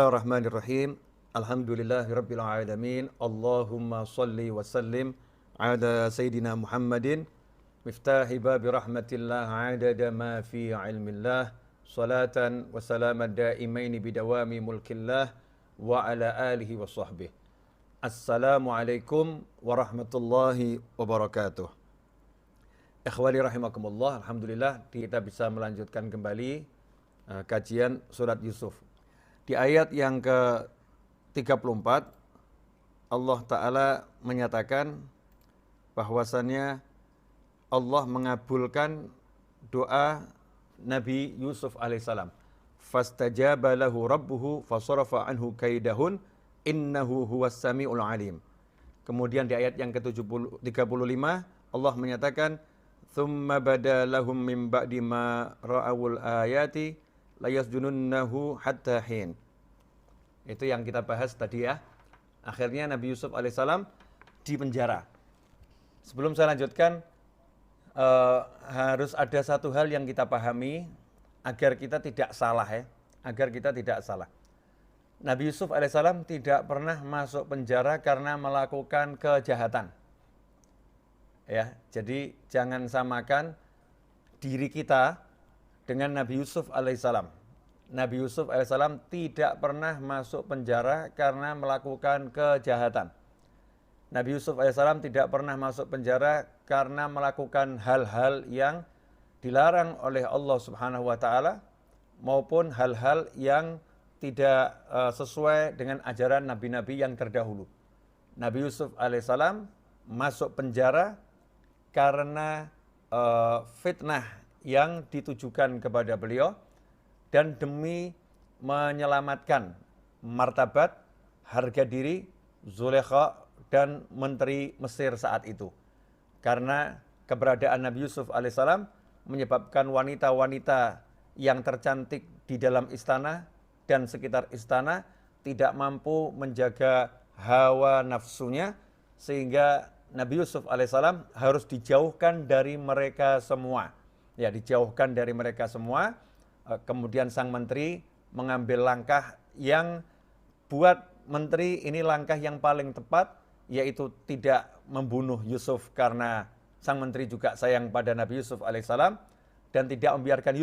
Bismillahirrahmanirrahim. Alhamdulillahirabbil alamin. Allahumma shalli wa sallim ala sayidina Muhammadin miftahi babi rahmatillah adada ma fi ilmillah salatan wa salaman daimaini bidawami mulkillah wa ala alihi wa sahbihi. Assalamualaikum warahmatullahi wabarakatuh. Ikhwani rahimakumullah, alhamdulillah kita bisa melanjutkan kembali kajian surat Yusuf. Di ayat yang ke-34 Allah Ta'ala menyatakan bahwasannya Allah mengabulkan doa Nabi Yusuf alaihissalam. Fastajaba lahu rabbuhu fasarafa anhu kaidahun innahu huwas samiul alim. Kemudian di ayat yang ke-35 Allah menyatakan thumma bada lahum min ba'di ma ra'awul ayati layasjununnahu hatta hin. Itu yang kita bahas tadi ya. Akhirnya Nabi Yusuf alaihissalam di penjara. Sebelum saya lanjutkan, harus ada satu hal yang kita pahami agar kita tidak salah ya. Agar kita tidak salah. Nabi Yusuf alaihissalam tidak pernah masuk penjara karena melakukan kejahatan. Ya, jadi jangan samakan diri kita dengan Nabi Yusuf alaihissalam. Nabi Yusuf alaihissalam tidak pernah masuk penjara karena melakukan kejahatan. Nabi Yusuf alaihissalam tidak pernah masuk penjara karena melakukan hal-hal yang dilarang oleh Allah Subhanahu wa taala maupun hal-hal yang tidak sesuai dengan ajaran nabi-nabi yang terdahulu. Nabi Yusuf alaihissalam masuk penjara karena fitnah yang ditujukan kepada beliau dan demi menyelamatkan martabat, harga diri Zulaikha dan menteri Mesir saat itu. Karena keberadaan Nabi Yusuf alaihissalam menyebabkan wanita-wanita yang tercantik di dalam istana dan sekitar istana tidak mampu menjaga hawa nafsunya, sehingga Nabi Yusuf alaihissalam harus dijauhkan dari mereka semua. Ya, dijauhkan dari mereka semua. Kemudian sang menteri mengambil langkah yang buat menteri ini langkah yang paling tepat, yaitu tidak membunuh Yusuf karena sang menteri juga sayang pada Nabi Yusuf alaihissalam, dan tidak membiarkan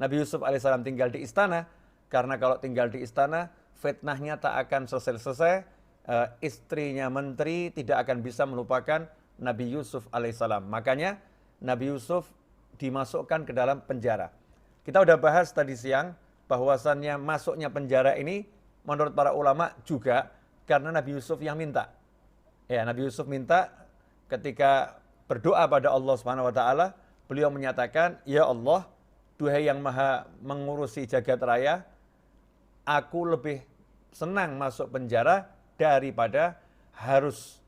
Nabi Yusuf alaihissalam tinggal di istana, karena kalau tinggal di istana fitnahnya tak akan selesai-selesai. Istrinya menteri tidak akan bisa melupakan Nabi Yusuf alaihissalam. Makanya Nabi Yusuf dimasukkan ke dalam penjara. Kita udah bahas tadi siang bahwasannya masuknya penjara ini menurut para ulama juga karena Nabi Yusuf yang minta. Ya, Nabi Yusuf minta ketika berdoa pada Allah Subhanahu wa taala, beliau menyatakan, "Ya Allah, duhai yang Maha mengurusi jagat raya, aku lebih senang masuk penjara daripada harus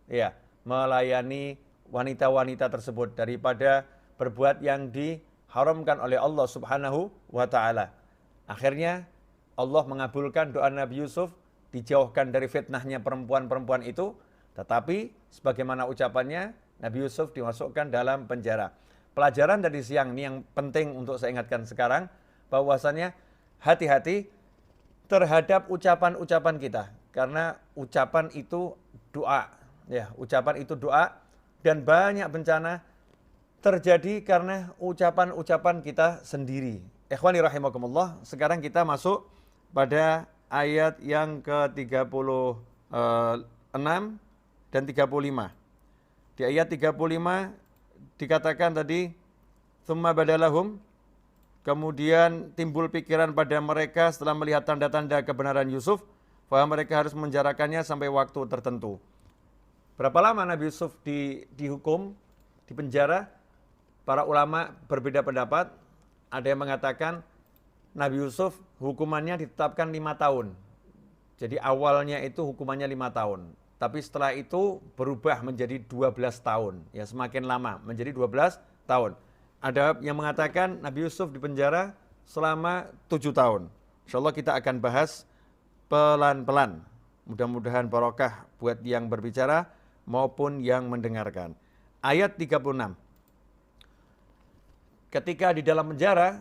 melayani wanita-wanita tersebut, daripada berbuat yang diharamkan oleh Allah Subhanahu wa taala." Akhirnya Allah mengabulkan doa Nabi Yusuf, dijauhkan dari fitnahnya perempuan-perempuan itu, tetapi sebagaimana ucapannya, Nabi Yusuf dimasukkan dalam penjara. Pelajaran dari siang ini yang penting untuk saya ingatkan sekarang, bahwasannya hati-hati terhadap ucapan-ucapan kita. Karena ucapan itu doa, ya, ucapan itu doa, dan banyak bencana terjadi karena ucapan-ucapan kita sendiri. Ikhwani rahimakumullah, sekarang kita masuk pada ayat yang ke-36 dan 35. Di ayat 35 dikatakan tadi, "Tsumma badalahum", kemudian timbul pikiran pada mereka setelah melihat tanda-tanda kebenaran Yusuf, bahwa mereka harus menjarakannya sampai waktu tertentu. Berapa lama Nabi Yusuf dihukum, di penjara? Para ulama berbeda pendapat. Ada yang mengatakan Nabi Yusuf hukumannya ditetapkan 5 tahun. Jadi awalnya itu hukumannya 5 tahun. Tapi setelah itu berubah menjadi 12 tahun. Ya, semakin lama menjadi 12 tahun. Ada yang mengatakan Nabi Yusuf di penjara selama 7 tahun. Insyaallah kita akan bahas pelan-pelan. Mudah-mudahan barokah buat yang berbicara maupun yang mendengarkan. Ayat 36. Ketika di dalam penjara,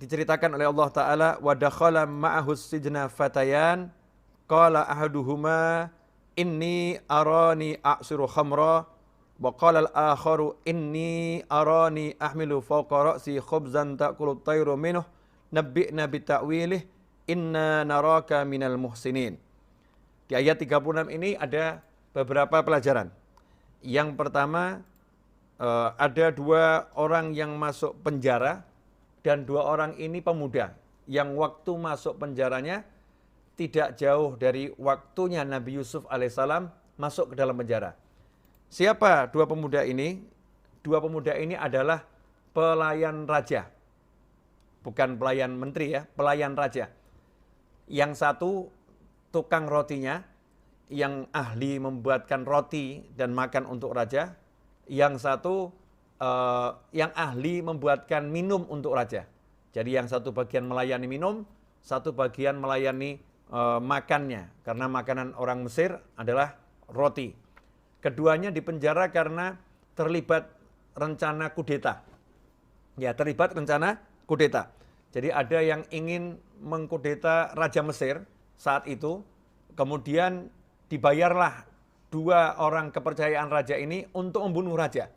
diceritakan oleh Allah Ta'ala, wa dakhala ma'ahu sijna fatayan qala ahaduhuma inni arani a'siru khamra wa qala al-akharu inni arani ahmilu fawqa ra'si khubzan ta'kulu at-tayru minhu nabbi'na bita'wilih inna naraka minal muhsinin. Di ayat 36 ini ada beberapa pelajaran. Yang pertama, ada 2 orang yang masuk penjara, dan 2 orang ini pemuda yang waktu masuk penjaranya tidak jauh dari waktunya Nabi Yusuf alaihissalam masuk ke dalam penjara. Siapa 2 pemuda ini? 2 pemuda ini adalah pelayan raja. Bukan pelayan menteri ya, pelayan raja. Yang satu tukang rotinya, yang ahli membuatkan roti dan makan untuk raja. Yang satu yang ahli membuatkan minum untuk raja. Jadi yang satu bagian melayani minum, satu bagian melayani makannya. Karena makanan orang Mesir adalah roti. Keduanya dipenjara karena terlibat rencana kudeta. Ya, terlibat rencana kudeta. Jadi ada yang ingin mengkudeta Raja Mesir saat itu, kemudian dibayarlah 2 orang kepercayaan raja ini untuk membunuh raja.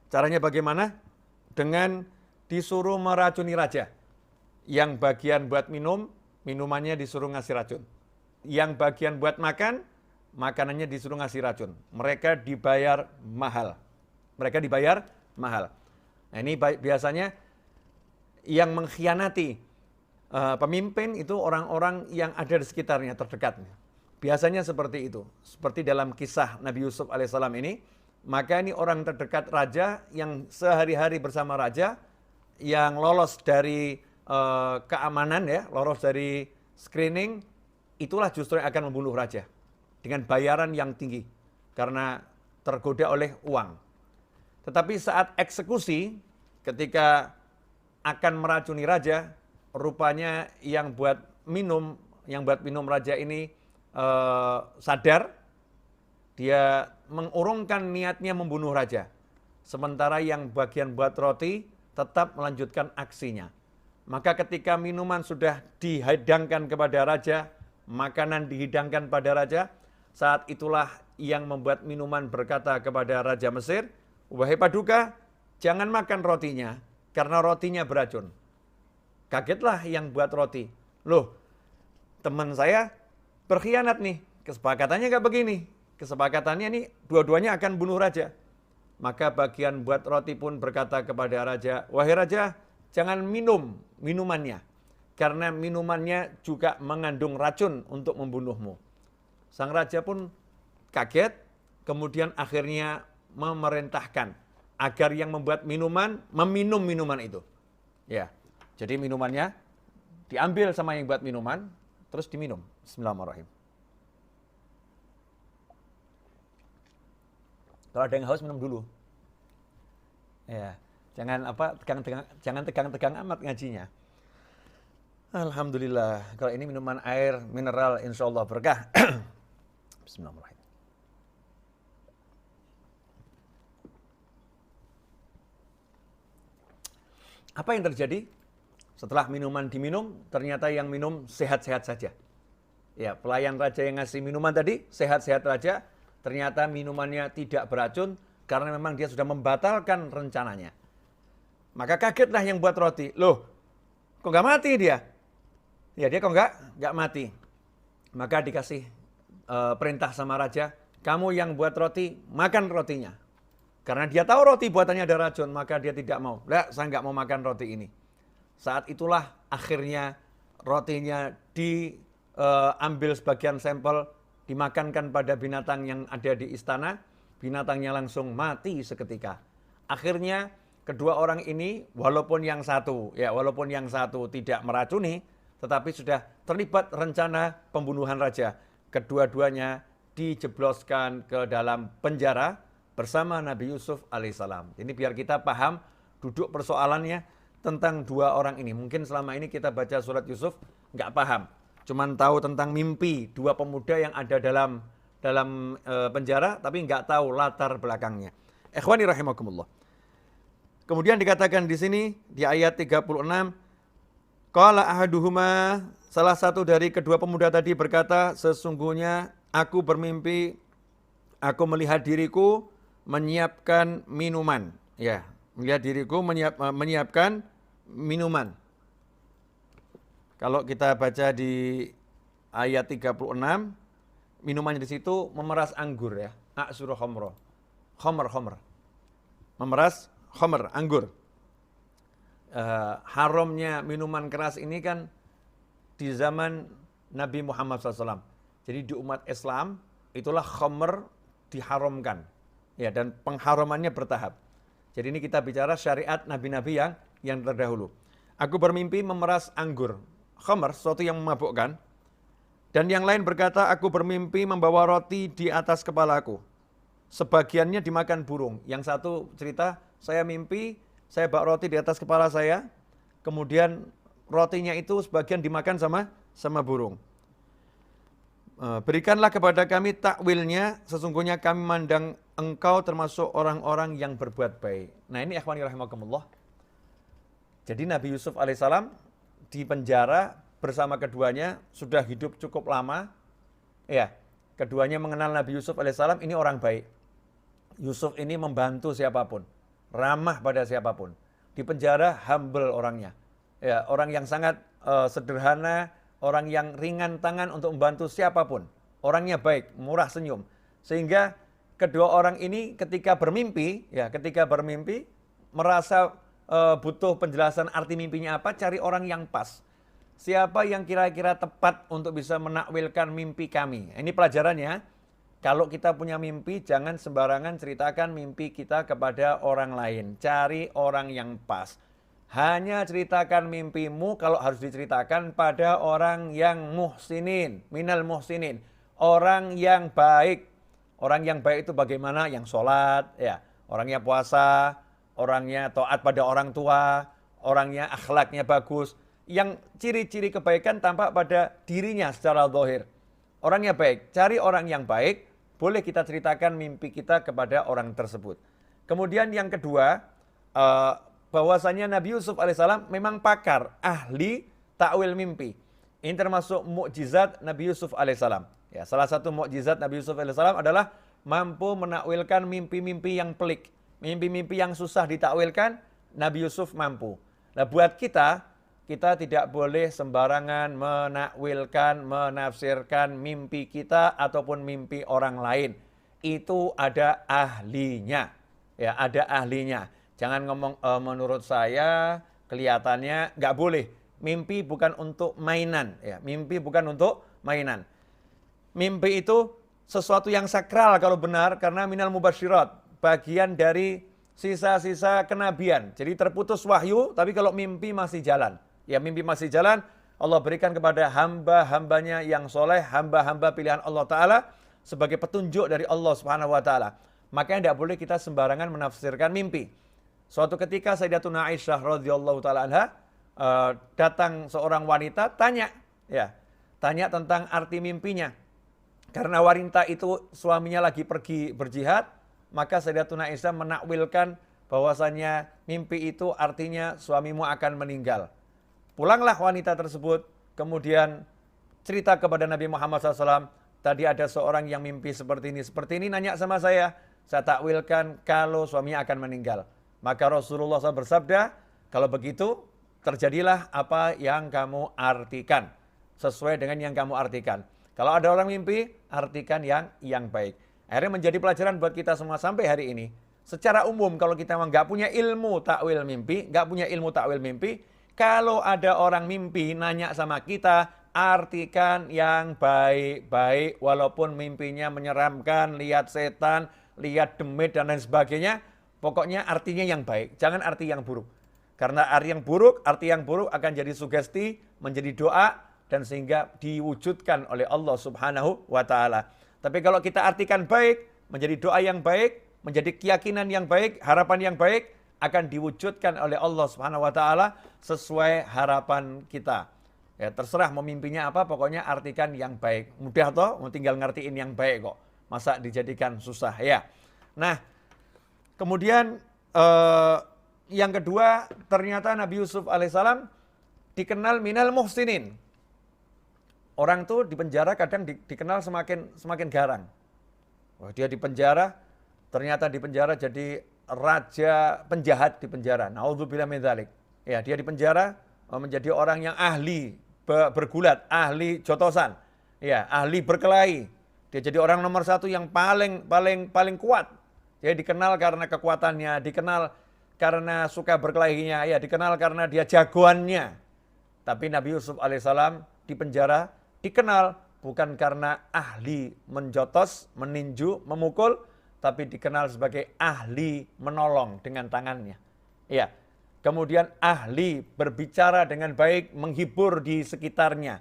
Caranya bagaimana? Dengan disuruh meracuni raja. Yang bagian buat minum, minumannya disuruh ngasih racun. Yang bagian buat makan, makanannya disuruh ngasih racun. Mereka dibayar mahal. Nah, ini biasanya yang mengkhianati pemimpin itu orang-orang yang ada di sekitarnya, terdekatnya. Biasanya seperti itu. Seperti dalam kisah Nabi Yusuf alaihissalam ini, maka ini orang terdekat raja yang sehari-hari bersama raja, yang lolos dari keamanan ya, lolos dari screening, itulah justru yang akan membunuh raja dengan bayaran yang tinggi karena tergoda oleh uang. Tetapi saat eksekusi, ketika akan meracuni raja, rupanya yang buat minum raja ini sadar, dia mengurungkan niatnya membunuh raja. Sementara yang bagian buat roti tetap melanjutkan aksinya. Maka ketika minuman sudah dihidangkan kepada raja, makanan dihidangkan pada raja, saat itulah yang membuat minuman berkata kepada Raja Mesir, wahai Paduka, jangan makan rotinya, karena rotinya beracun. Kagetlah yang buat roti. Loh, teman saya berkhianat nih, kesepakatannya nggak begini. Kesepakatannya nih, dua-duanya akan bunuh raja. Maka bagian buat roti pun berkata kepada raja, wahai raja, jangan minum minumannya, karena minumannya juga mengandung racun untuk membunuhmu. Sang raja pun kaget, kemudian akhirnya memerintahkan agar yang membuat minuman meminum minuman itu. Ya, jadi minumannya diambil sama yang buat minuman, terus diminum. Bismillahirrahmanirrahim. Kalau ada yang haus, minum dulu. Ya, jangan tegang-tegang amat ngajinya. Alhamdulillah. Kalau ini minuman air mineral, insya Allah berkah. Bismillahirrahmanirrahim. Apa yang terjadi? Setelah minuman diminum, ternyata yang minum sehat-sehat saja. Ya, pelayan raja yang ngasih minuman tadi, sehat-sehat raja. Ternyata minumannya tidak beracun karena memang dia sudah membatalkan rencananya. Maka kagetlah yang buat roti. Loh, kok nggak mati dia? Ya dia kok nggak mati. Maka dikasih perintah sama raja, kamu yang buat roti, makan rotinya. Karena dia tahu roti buatannya ada racun, maka dia tidak mau. Lah, saya nggak mau makan roti ini. Saat itulah akhirnya rotinya diambil sebagian sampel, dimakankan pada binatang yang ada di istana, binatangnya langsung mati seketika. Akhirnya kedua orang ini walaupun yang satu tidak meracuni, tetapi sudah terlibat rencana pembunuhan raja. Kedua-duanya dijebloskan ke dalam penjara bersama Nabi Yusuf alaihissalam. Ini biar kita paham duduk persoalannya tentang 2 orang ini. Mungkin selama ini kita baca surat Yusuf nggak paham. Cuman tahu tentang mimpi 2 pemuda yang ada dalam penjara, tapi nggak tahu latar belakangnya. Ikhwani rahimakumullah. Kemudian dikatakan di sini di ayat 36, Qala ahaduhuma, salah satu dari kedua pemuda tadi berkata, sesungguhnya aku bermimpi, aku melihat diriku menyiapkan minuman. Ya, melihat diriku menyiapkan minuman. Kalau kita baca di ayat 36, minumannya di situ memeras anggur ya. A'suru khamra. Khamr. Memeras khamr, anggur. Haramnya minuman keras ini kan di zaman Nabi Muhammad SAW. Jadi di umat Islam itulah khamr diharamkan. Ya, dan pengharamannya bertahap. Jadi ini kita bicara syariat nabi-nabi yang terdahulu. Aku bermimpi memeras anggur. Khamr, sesuatu yang memabukkan. Dan yang lain berkata, aku bermimpi membawa roti di atas kepalaku. Sebagiannya dimakan burung. Yang satu cerita, saya mimpi, saya bawa roti di atas kepala saya. Kemudian rotinya itu sebagian dimakan sama burung. Berikanlah kepada kami takwilnya, sesungguhnya kami mandang engkau termasuk orang-orang yang berbuat baik. Nah ini ikhwani rahimakumullah. Jadi Nabi Yusuf alaihissalam di penjara bersama keduanya sudah hidup cukup lama. Ya, keduanya mengenal Nabi Yusuf alaihissalam ini orang baik. Yusuf ini membantu siapapun, ramah pada siapapun. Di penjara humble orangnya. Ya, orang yang sangat sederhana, orang yang ringan tangan untuk membantu siapapun. Orangnya baik, murah senyum. Sehingga kedua orang ini ketika bermimpi merasa butuh penjelasan arti mimpinya apa, cari orang yang pas. Siapa yang kira-kira tepat untuk bisa menakwilkan mimpi kami? Ini pelajarannya. Kalau kita punya mimpi, jangan sembarangan ceritakan mimpi kita kepada orang lain. Cari orang yang pas. Hanya ceritakan mimpimu kalau harus diceritakan pada orang yang muhsinin, minal muhsinin. Orang yang baik. Orang yang baik itu bagaimana? Yang sholat, ya, orangnya puasa, orangnya taat pada orang tua, orangnya akhlaknya bagus. Yang ciri-ciri kebaikan tampak pada dirinya secara zahir. Orangnya baik, cari orang yang baik, boleh kita ceritakan mimpi kita kepada orang tersebut. Kemudian yang kedua, bahwasanya Nabi Yusuf alaihissalam memang pakar, ahli takwil mimpi. Ini termasuk mukjizat Nabi Yusuf alaihissalam. Ya, salah satu mukjizat Nabi Yusuf alaihissalam adalah mampu menakwilkan mimpi-mimpi yang pelik. Mimpi-mimpi yang susah ditakwilkan, Nabi Yusuf mampu. Nah buat kita tidak boleh sembarangan menakwilkan, menafsirkan mimpi kita ataupun mimpi orang lain. Itu ada ahlinya. Ya, ada ahlinya. Jangan ngomong menurut saya kelihatannya nggak boleh. Mimpi bukan untuk mainan. Ya, mimpi bukan untuk mainan. Mimpi itu sesuatu yang sakral kalau benar karena minal mubasyirat. Bagian dari sisa-sisa kenabian. Jadi terputus wahyu, tapi kalau mimpi masih jalan. Ya mimpi masih jalan, Allah berikan kepada hamba-hambanya yang soleh, hamba-hamba pilihan Allah Ta'ala sebagai petunjuk dari Allah Subhanahu Wa Ta'ala. Makanya tidak boleh kita sembarangan menafsirkan mimpi. Suatu ketika Sayyidatuna Aisyah radhiyallahu ta'ala anha datang seorang wanita tanya tentang arti mimpinya. Karena wanita itu suaminya lagi pergi berjihad, maka Sayyidatuna Aisyah menakwilkan bahwasanya mimpi itu artinya suamimu akan meninggal. Pulanglah wanita tersebut, kemudian cerita kepada Nabi Muhammad SAW, tadi ada seorang yang mimpi seperti ini nanya sama saya takwilkan kalau suaminya akan meninggal. Maka Rasulullah SAW bersabda, kalau begitu terjadilah apa yang kamu artikan, sesuai dengan yang kamu artikan. Kalau ada orang mimpi, artikan yang baik. Akhirnya menjadi pelajaran buat kita semua sampai hari ini. Secara umum kalau kita memang nggak punya ilmu takwil mimpi, kalau ada orang mimpi nanya sama kita, artikan yang baik-baik walaupun mimpinya menyeramkan, lihat setan, lihat demit dan lain sebagainya. Pokoknya artinya yang baik, jangan arti yang buruk. Karena arti yang buruk akan jadi sugesti, menjadi doa dan sehingga diwujudkan oleh Allah Subhanahu wa taala. Tapi kalau kita artikan baik, menjadi doa yang baik, menjadi keyakinan yang baik, harapan yang baik, akan diwujudkan oleh Allah Subhanahu wa taala sesuai harapan kita. Ya, terserah mau mimpinya apa, pokoknya artikan yang baik. Mudah toh, mau tinggal ngertiin yang baik kok. Masa dijadikan susah ya. Nah, kemudian yang kedua, ternyata Nabi Yusuf alaihissalam dikenal minal muhsinin. Orang tuh di penjara kadang dikenal semakin garang. Wah, dia di penjara, ternyata di penjara jadi raja penjahat di penjara. Naudzubillah min dzalik. Ya, dia di penjara menjadi orang yang ahli bergulat, ahli jotosan, ya, ahli berkelahi. Dia jadi orang nomor satu yang paling kuat. Dia dikenal karena kekuatannya, dikenal karena suka berkelahinya, ya, dikenal karena dia jagoannya. Tapi Nabi Yusuf alaihissalam di penjara dikenal bukan karena ahli menjotos, meninju, memukul, tapi dikenal sebagai ahli menolong dengan tangannya. Ya. Kemudian ahli berbicara dengan baik, menghibur di sekitarnya.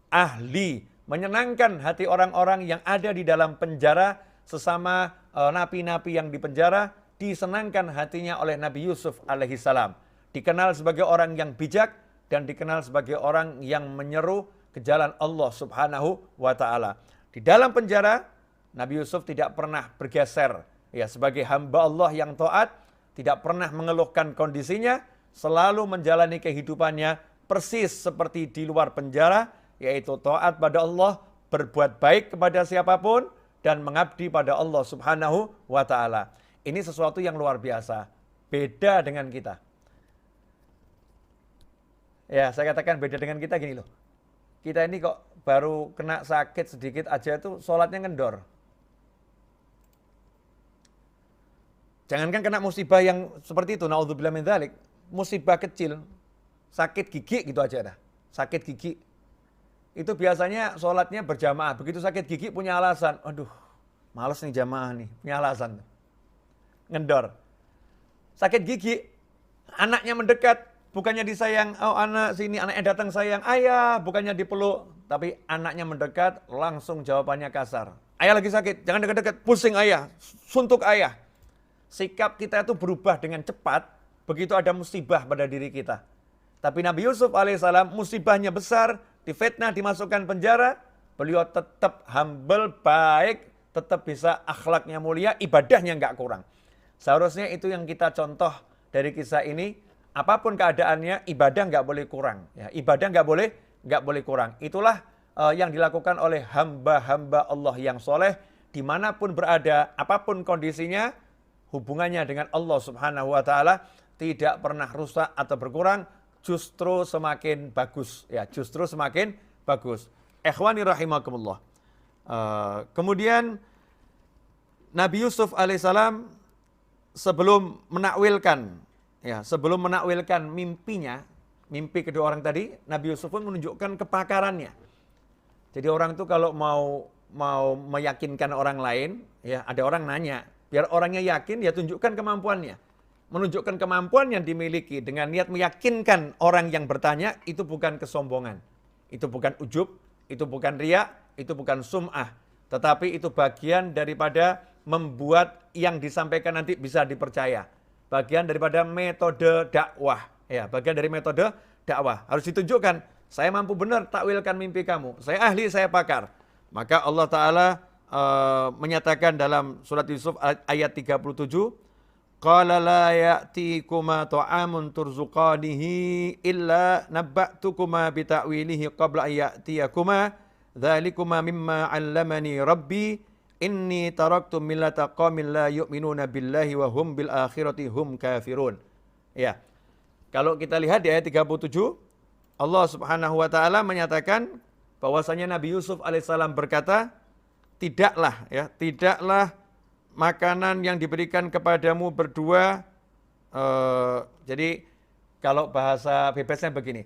Ahli menyenangkan hati orang-orang yang ada di dalam penjara, sesama napi-napi yang di penjara, disenangkan hatinya oleh Nabi Yusuf alaihissalam. Dikenal sebagai orang yang bijak dan dikenal sebagai orang yang menyeru ke jalan Allah subhanahu wa ta'ala. Di dalam penjara, Nabi Yusuf tidak pernah bergeser. Ya, sebagai hamba Allah yang taat, tidak pernah mengeluhkan kondisinya, selalu menjalani kehidupannya persis seperti di luar penjara, yaitu taat pada Allah, berbuat baik kepada siapapun, dan mengabdi pada Allah subhanahu wa ta'ala. Ini sesuatu yang luar biasa, beda dengan kita. Ya, saya katakan beda dengan kita gini loh. Kita ini kok baru kena sakit sedikit aja itu sholatnya ngendor. Jangankan kena musibah yang seperti itu, naudzubillah min dzalik, musibah kecil, sakit gigi gitu aja dah. Sakit gigi. Itu biasanya sholatnya berjamaah. Begitu sakit gigi punya alasan. Aduh, males nih jamaah nih. Punya alasan. Ngendor. Sakit gigi, anaknya mendekat. Bukannya disayang, oh anak sini, anaknya datang sayang. Ayah, bukannya dipeluk. Tapi anaknya mendekat, langsung jawabannya kasar. Ayah lagi sakit, jangan dekat-dekat. Pusing ayah, suntuk ayah. Sikap kita itu berubah dengan cepat begitu ada musibah pada diri kita. Tapi Nabi Yusuf alaihissalam musibahnya besar, difitnah, dimasukkan penjara, beliau tetap humble, baik, tetap bisa akhlaknya mulia, ibadahnya nggak kurang. Seharusnya itu yang kita contoh dari kisah ini, apapun keadaannya, ibadah nggak boleh kurang. Ya, ibadah nggak boleh kurang. Itulah yang dilakukan oleh hamba-hamba Allah yang soleh, dimanapun berada, apapun kondisinya, hubungannya dengan Allah subhanahu wa ta'ala tidak pernah rusak atau berkurang, justru semakin bagus. Ya, justru semakin bagus. Ikhwani rahimakumullah. Kemudian Nabi Yusuf alaihissalam sebelum menakwilkan mimpinya, mimpi kedua orang tadi, Nabi Yusuf pun menunjukkan kepakarannya. Jadi orang itu kalau mau meyakinkan orang lain, ya ada orang nanya, biar orangnya yakin, ya tunjukkan kemampuannya. Menunjukkan kemampuan yang dimiliki dengan niat meyakinkan orang yang bertanya, itu bukan kesombongan. Itu bukan ujub, itu bukan riya, itu bukan sum'ah. Tetapi itu bagian daripada membuat yang disampaikan nanti bisa dipercaya. Bagian daripada metode dakwah. Ya, bagian dari metode dakwah. Harus ditunjukkan, saya mampu benar takwilkan mimpi kamu. Saya ahli, saya pakar. Maka Allah Ta'ala menyatakan dalam surat Yusuf ayat 37, qala la ya'tikuma ta'amun turzuqanihi illa nabba'tukuma bita'wilihi qabla an ya'tiyakuma dzalikuma mimma 'allamani rabbi inni taraktu millata qaumin la yu'minuna billahi wa hum bil akhirati hum kafirun. Ya. Kalau kita lihat di ayat 37, Allah Subhanahu wa taala menyatakan bahwasanya Nabi Yusuf alaihissalam berkata, tidaklah makanan yang diberikan kepadamu berdua, jadi kalau bahasa bebasnya begini,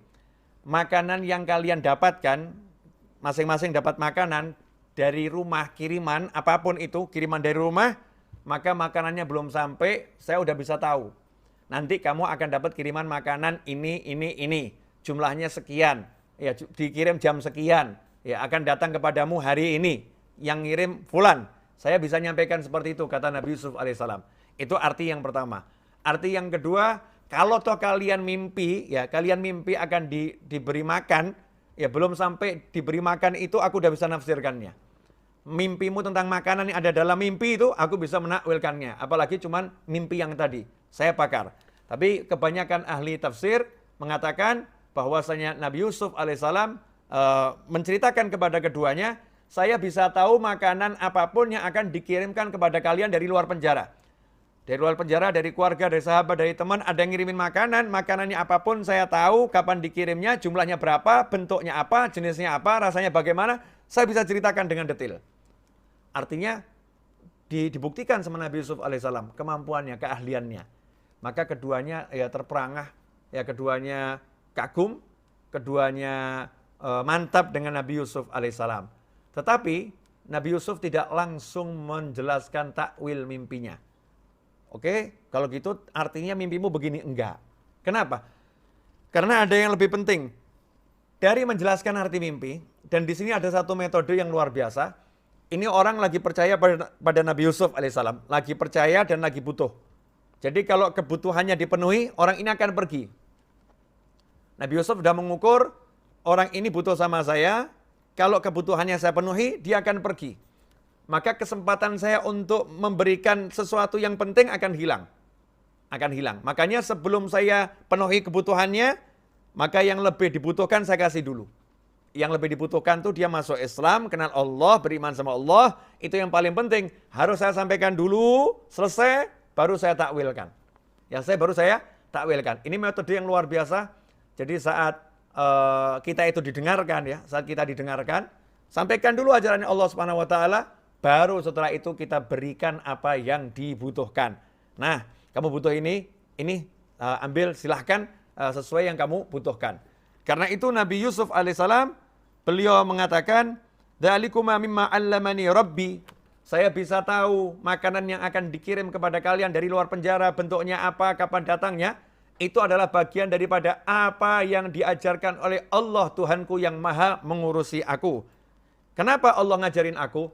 makanan yang kalian dapatkan, masing-masing dapat makanan dari rumah, kiriman, apapun itu, kiriman dari rumah, maka makanannya belum sampai, saya udah bisa tahu. Nanti kamu akan dapat kiriman makanan ini, jumlahnya sekian, ya dikirim jam sekian, ya akan datang kepadamu hari ini. Yang ngirim fulan, saya bisa nyampaikan seperti itu, kata Nabi Yusuf alaihissalam. Itu arti yang pertama. Arti yang kedua, kalau toh kalian mimpi, ya kalian mimpi akan diberi makan, ya belum sampai diberi makan itu aku udah bisa nafsirkannya. Mimpimu tentang makanan yang ada dalam mimpi itu aku bisa menakwilkannya. Apalagi cuman mimpi yang tadi, saya pakar. Tapi kebanyakan ahli tafsir mengatakan bahwasanya Nabi Yusuf alaihissalam menceritakan kepada keduanya, saya bisa tahu makanan apapun yang akan dikirimkan kepada kalian dari luar penjara. Dari luar penjara, dari keluarga, dari sahabat, dari teman, ada yang ngirimin makanan, makanannya apapun saya tahu, kapan dikirimnya, jumlahnya berapa, bentuknya apa, jenisnya apa, rasanya bagaimana, saya bisa ceritakan dengan detail. Artinya dibuktikan sama Nabi Yusuf alaihissalam kemampuannya, keahliannya. Maka keduanya ya terperangah, ya keduanya kagum, keduanya mantap dengan Nabi Yusuf alaihissalam. Tetapi Nabi Yusuf tidak langsung menjelaskan takwil mimpinya. Oke, kalau gitu artinya mimpimu begini, enggak. Kenapa? Karena ada yang lebih penting dari menjelaskan arti mimpi. Dan di sini ada satu metode yang luar biasa. Ini orang lagi percaya pada Nabi Yusuf alaihissalam, lagi percaya dan lagi butuh. Jadi kalau kebutuhannya dipenuhi, orang ini akan pergi. Nabi Yusuf sudah mengukur, orang ini butuh sama saya, kalau kebutuhannya saya penuhi, dia akan pergi. Maka kesempatan saya untuk memberikan sesuatu yang penting akan hilang. Akan hilang. Makanya sebelum saya penuhi kebutuhannya, maka yang lebih dibutuhkan saya kasih dulu. Yang lebih dibutuhkan tuh dia masuk Islam, kenal Allah, beriman sama Allah. Itu yang paling penting. Harus saya sampaikan dulu, selesai, baru saya takwilkan. Baru saya takwilkan. Ini metode yang luar biasa. Jadi saat kita itu didengarkan ya, saat kita didengarkan, sampaikan dulu ajarannya Allah Subhanahu wa taala. Baru setelah itu kita berikan apa yang dibutuhkan. Nah, kamu butuh ini ambil silahkan sesuai yang kamu butuhkan. Karena itu Nabi Yusuf alaihissalam, beliau mengatakan, "Dzalikuma mimma 'allamani Rabbi." Saya bisa tahu makanan yang akan dikirim kepada kalian dari luar penjara, bentuknya apa, kapan datangnya. Itu adalah bagian daripada apa yang diajarkan oleh Allah Tuhanku yang maha mengurusi aku. Kenapa Allah ngajarin aku?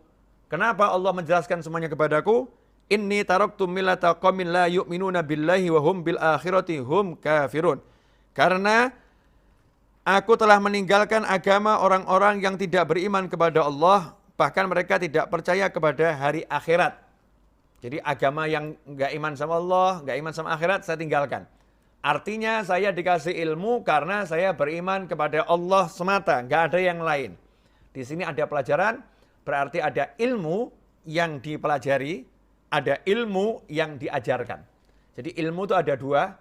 Kenapa Allah menjelaskan semuanya kepadaku? Inni taraktu millata qaumin la yu'minuna billahi wa hum bil akhirati hum kafirun. Karena aku telah meninggalkan agama orang-orang yang tidak beriman kepada Allah, bahkan mereka tidak percaya kepada hari akhirat. Jadi agama yang enggak iman sama Allah, enggak iman sama akhirat, saya tinggalkan. Artinya saya dikasih ilmu karena saya beriman kepada Allah semata, enggak ada yang lain. Di sini ada pelajaran, berarti ada ilmu yang dipelajari, ada ilmu yang diajarkan. Jadi ilmu itu ada dua,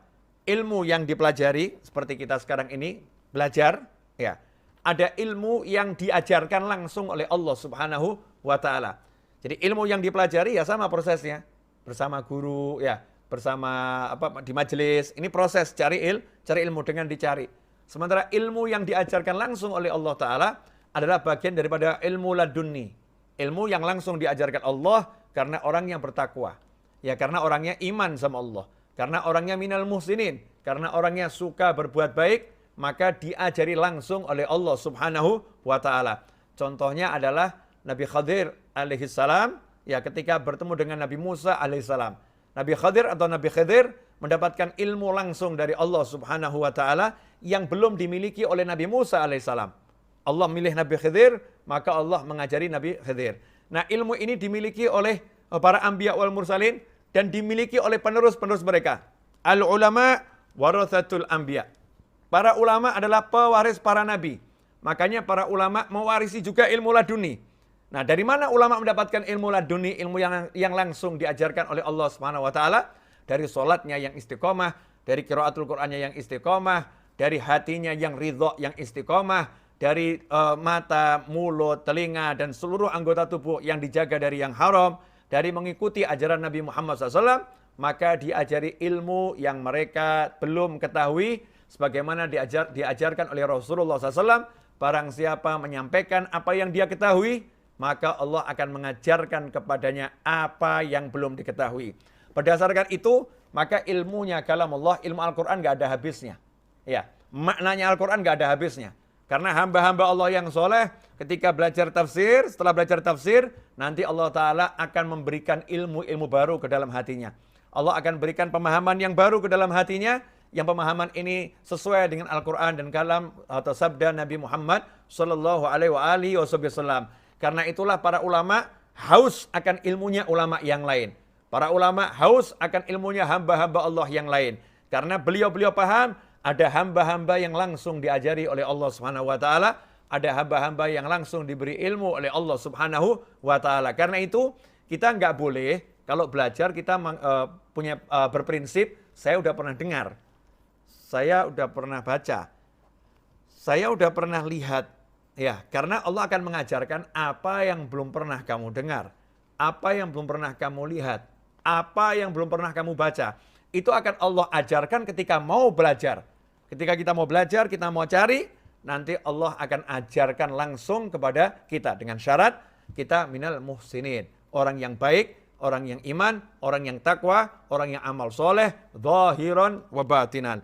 ilmu yang dipelajari seperti kita sekarang ini belajar, ya. Ada ilmu yang diajarkan langsung oleh Allah Subhanahu wa taala. Jadi ilmu yang dipelajari ya sama prosesnya, bersama guru, ya, bersama di majelis. Ini proses cari ilmu dengan dicari. Sementara ilmu yang diajarkan langsung oleh Allah taala adalah bagian daripada ilmu ladunni. Ilmu yang langsung diajarkan Allah karena orang yang bertakwa. Ya karena orangnya iman sama Allah. Karena orangnya minal muhsinin. Karena orangnya suka berbuat baik. Maka diajari langsung oleh Allah subhanahu wa ta'ala. Contohnya adalah Nabi Khadir alaihissalam. Ya ketika bertemu dengan Nabi Musa alaihissalam. Nabi Khadir atau Nabi Khidir mendapatkan ilmu langsung dari Allah subhanahu wa ta'ala. Yang belum dimiliki oleh Nabi Musa alaihissalam. Allah milih Nabi Khidir, maka Allah mengajari Nabi Khidir. Nah ilmu ini dimiliki oleh para anbiya wal mursalin dan dimiliki oleh penerus-penerus mereka. Al-ulama warathatul anbiya. Para ulama adalah pewaris para nabi. Makanya para ulama mewarisi juga ilmu laduni. Nah dari mana ulama mendapatkan ilmu laduni, ilmu yang langsung diajarkan oleh Allah Subhanahu wa taala? Dari sholatnya yang istiqomah, dari qiraatul Qur'annya yang istiqomah, dari hatinya yang ridho, yang istiqomah, dari mata, mulut, telinga, dan seluruh anggota tubuh yang dijaga dari yang haram, dari mengikuti ajaran Nabi Muhammad SAW, maka diajari ilmu yang mereka belum ketahui, sebagaimana diajarkan oleh Rasulullah SAW, barang siapa menyampaikan apa yang dia ketahui, maka Allah akan mengajarkan kepadanya apa yang belum diketahui. Berdasarkan itu, maka ilmunya kalamullah, ilmu Al-Quran gak ada habisnya. Ya, maknanya Al-Quran gak ada habisnya. Karena hamba-hamba Allah yang soleh ketika belajar tafsir, setelah belajar tafsir, nanti Allah Ta'ala akan memberikan ilmu-ilmu baru ke dalam hatinya. Allah akan berikan pemahaman yang baru ke dalam hatinya, yang pemahaman ini sesuai dengan Al-Quran dan kalam atau sabda Nabi Muhammad Sallallahu Alaihi Wasallam. Karena itulah para ulama haus akan ilmunya ulama yang lain. Para ulama haus akan ilmunya hamba-hamba Allah yang lain. Karena beliau-beliau paham Ada hamba-hamba yang langsung diajari oleh Allah Subhanahu wa taala, ada hamba-hamba yang langsung diberi ilmu oleh Allah Subhanahu wa taala. Karena itu kita nggak boleh kalau belajar kita berprinsip saya udah pernah dengar, saya udah pernah baca, saya udah pernah lihat. Ya, karena Allah akan mengajarkan apa yang belum pernah kamu dengar, apa yang belum pernah kamu lihat, apa yang belum pernah kamu baca. Itu akan Allah ajarkan ketika mau belajar. Ketika kita mau belajar, kita mau cari, nanti Allah akan ajarkan langsung kepada kita. Dengan syarat kita minal muhsinin. Orang yang baik, orang yang iman, orang yang takwa, orang yang amal soleh, zahiran wa batinan.